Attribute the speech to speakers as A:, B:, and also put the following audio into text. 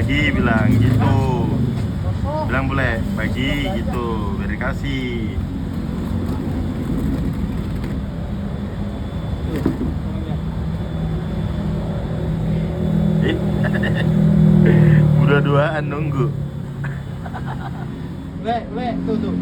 A: Pagi bilang gitu. Bilang boleh pagi gitu, biar dikasih. Udah duaan nunggu.
B: Tuh, tuh, tuh.